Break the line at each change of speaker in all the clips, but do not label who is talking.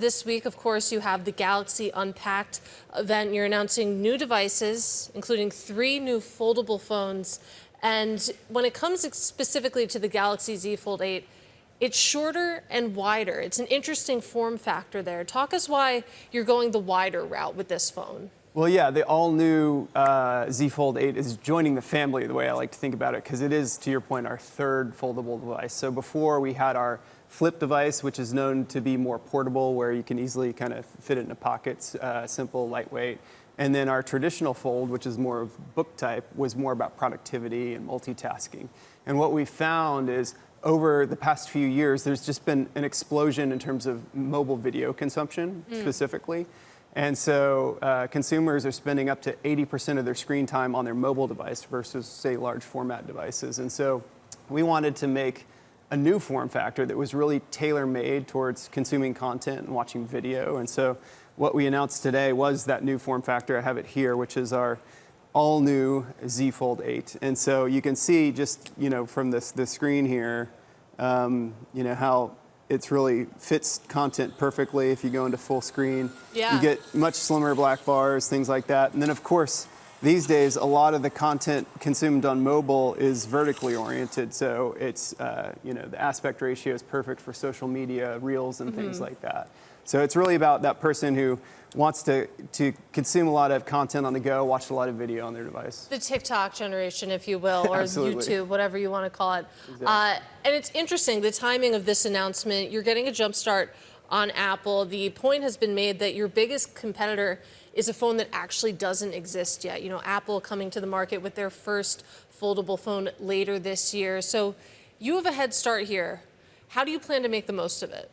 This week, of course, you have the Galaxy Unpacked event. You're announcing new devices, including 3 new foldable phones. And when it comes specifically to the Galaxy Z Fold 8, it's shorter and wider. It's an interesting form factor there. Talk us why you're going the wider route with this phone.
Well, yeah, the all-new Z Fold 8 is joining the family, the way I like to think about it, because it is, to your point, our 3rd foldable device. So before we had our flip device, which is known to be more portable, where you can easily kind of fit it in a pocket, simple, lightweight. And then our traditional fold, which is more of book type, was more about productivity and multitasking. And what we found is over the past few years, there's just been an explosion in terms of mobile video consumption specifically. And so consumers are spending up to 80% of their screen time on their mobile device versus, say, large format devices. And so we wanted to make a new form factor that was really tailor-made towards consuming content and watching video. And so what we announced today was that new form factor. I have it here, which is our all-new Z Fold 8. And so you can see just, from this screen here, how it's really fits content perfectly if you go into full screen.
Yeah.
You get much slimmer black bars, things like that. And then, of course, these days, a lot of the content consumed on mobile is vertically oriented. So it's, the aspect ratio is perfect for social media, reels, and things like that. So it's really about that person who wants to consume a lot of content on the go, watch a lot of video on their device.
The TikTok generation, if you will, or YouTube, whatever you want to call it.
Exactly.
And it's interesting, the timing of this announcement. You're getting a jump start on Apple. The point has been made that your biggest competitor is a phone that actually doesn't exist yet. Apple coming to the market with their first foldable phone later this year. So you have a head start here. How do you plan to make the most of it?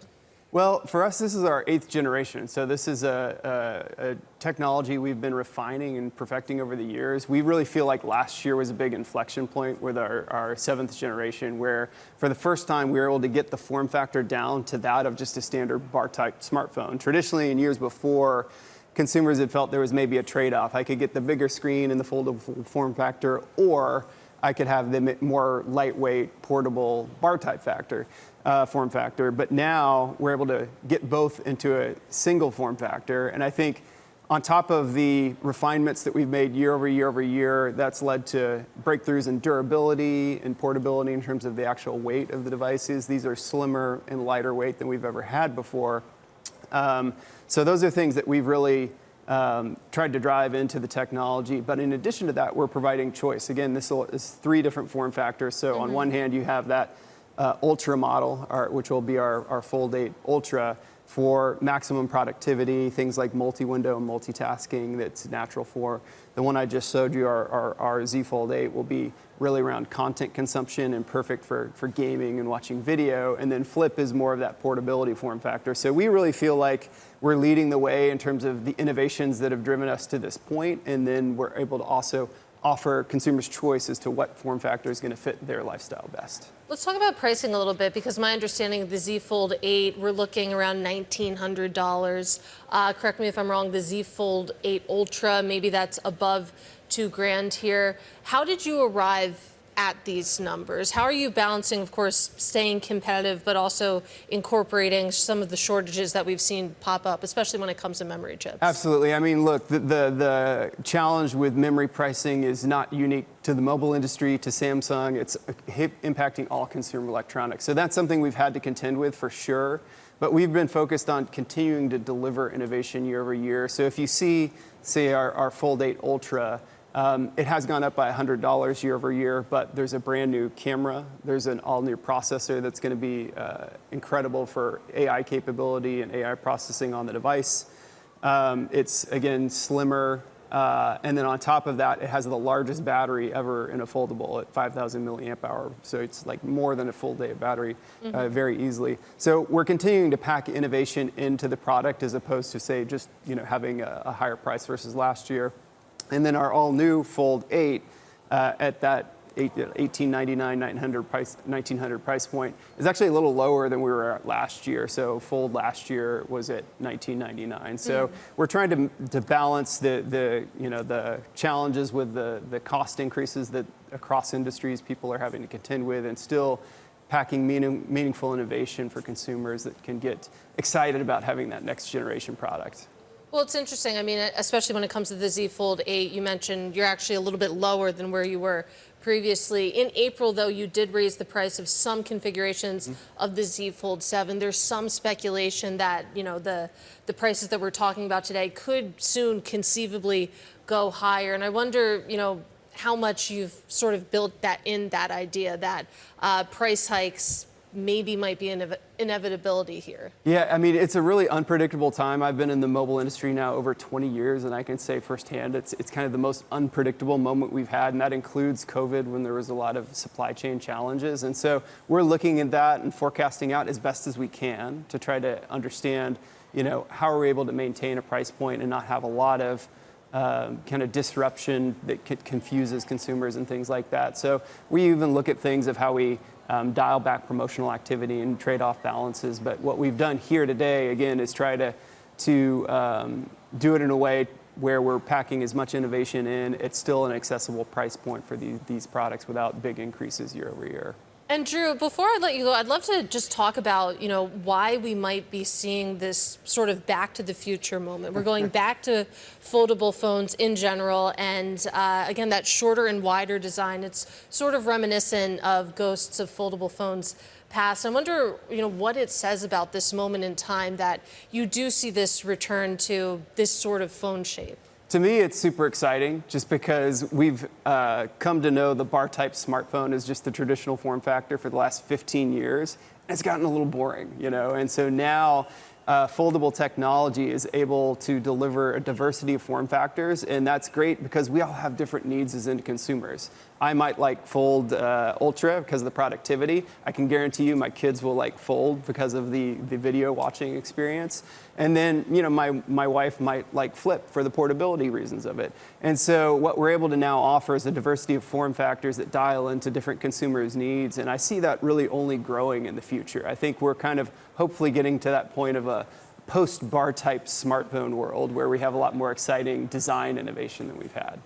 Well, for us, this is our 8th generation. So this is a technology we've been refining and perfecting over the years. We really feel like last year was a big inflection point with our 7th generation, where for the first time we were able to get the form factor down to that of just a standard bar-type smartphone. Traditionally, in years before, consumers had felt there was maybe a trade-off. I could get the bigger screen and the foldable form factor, or I could have the more lightweight, portable bar-type form factor. But now we're able to get both into a single form factor. And I think on top of the refinements that we've made year over year over year, that's led to breakthroughs in durability and portability in terms of the actual weight of the devices. These are slimmer and lighter weight than we've ever had before. So those are things that we've really tried to drive into the technology. But in addition to that, we're providing choice. Again, this is 3 different form factors. So on one hand, you have that Ultra model, which will be our Fold 8 Ultra for maximum productivity, things like multi-window and multitasking that's natural for. The one I just showed you, our Z Fold 8, will be really around content consumption and perfect for gaming and watching video. And then Flip is more of that portability form factor. So we really feel like we're leading the way in terms of the innovations that have driven us to this point. And then we're able to also offer consumers choice as to what form factor is going to fit their lifestyle best.
Let's talk about pricing a little bit, because my understanding of the Z Fold 8, we're looking around $1,900. Correct me if I'm wrong, the Z Fold 8 Ultra, maybe that's above $2,000 here. How did you arrive at these numbers? How are you balancing, of course, staying competitive, but also incorporating some of the shortages that we've seen pop up, especially when it comes to memory chips?
Absolutely. I mean, look, the challenge with memory pricing is not unique to the mobile industry, to Samsung. It's impacting all consumer electronics. So that's something we've had to contend with for sure. But we've been focused on continuing to deliver innovation year over year. So if you see, say, our Fold 8 Ultra, it has gone up by $100 year over year, but there's a brand new camera. There's an all-new processor that's going to be incredible for AI capability and AI processing on the device. It's, again, slimmer. And then on top of that, it has the largest battery ever in a foldable at 5,000 milliamp hour. So it's like more than a full day of battery very easily. So we're continuing to pack innovation into the product as opposed to, say, just having a higher price versus last year. And then our all-new Fold 8 at that $1,899, $1,900 price point is actually a little lower than we were at last year. So Fold last year was at $1,999. So we're trying to balance the challenges with the cost increases that across industries people are having to contend with, and still packing meaningful innovation for consumers that can get excited about having that next generation product.
Well, it's interesting. I mean, especially when it comes to the Z Fold 8, you mentioned you're actually a little bit lower than where you were previously. In April, though, you did raise the price of some configurations of the Z Fold 7. There's some speculation that, the prices that we're talking about today could soon conceivably go higher. And I wonder, how much you've sort of built that idea that price hikes maybe might be an inevitability here.
Yeah, I mean, it's a really unpredictable time. I've been in the mobile industry now over 20 years, and I can say firsthand it's kind of the most unpredictable moment we've had, and that includes COVID when there was a lot of supply chain challenges. And so we're looking at that and forecasting out as best as we can to try to understand, how are we able to maintain a price point and not have a lot of kind of disruption that confuses consumers and things like that. So we even look at things of how we dial back promotional activity and trade-off balances. But what we've done here today, again, is try to do it in a way where we're packing as much innovation in. It's still an accessible price point for these products without big increases year over year.
And Drew, before I let you go, I'd love to just talk about, why we might be seeing this sort of back to the future moment. We're going back to foldable phones in general, and again, that shorter and wider design, it's sort of reminiscent of ghosts of foldable phones past. I wonder, what it says about this moment in time that you do see this return to this sort of phone shape.
To me, it's super exciting just because we've come to know the bar-type smartphone as just the traditional form factor for the last 15 years. It's gotten a little boring, and so now foldable technology is able to deliver a diversity of form factors, and that's great because we all have different needs as end consumers. I might like Fold Ultra because of the productivity. I can guarantee you my kids will like Fold because of the video watching experience. And then, my wife might like Flip for the portability reasons of it. And so what we're able to now offer is a diversity of form factors that dial into different consumers' needs. And I see that really only growing in the future. I think we're kind of hopefully getting to that point of a post-bar type smartphone world where we have a lot more exciting design innovation than we've had.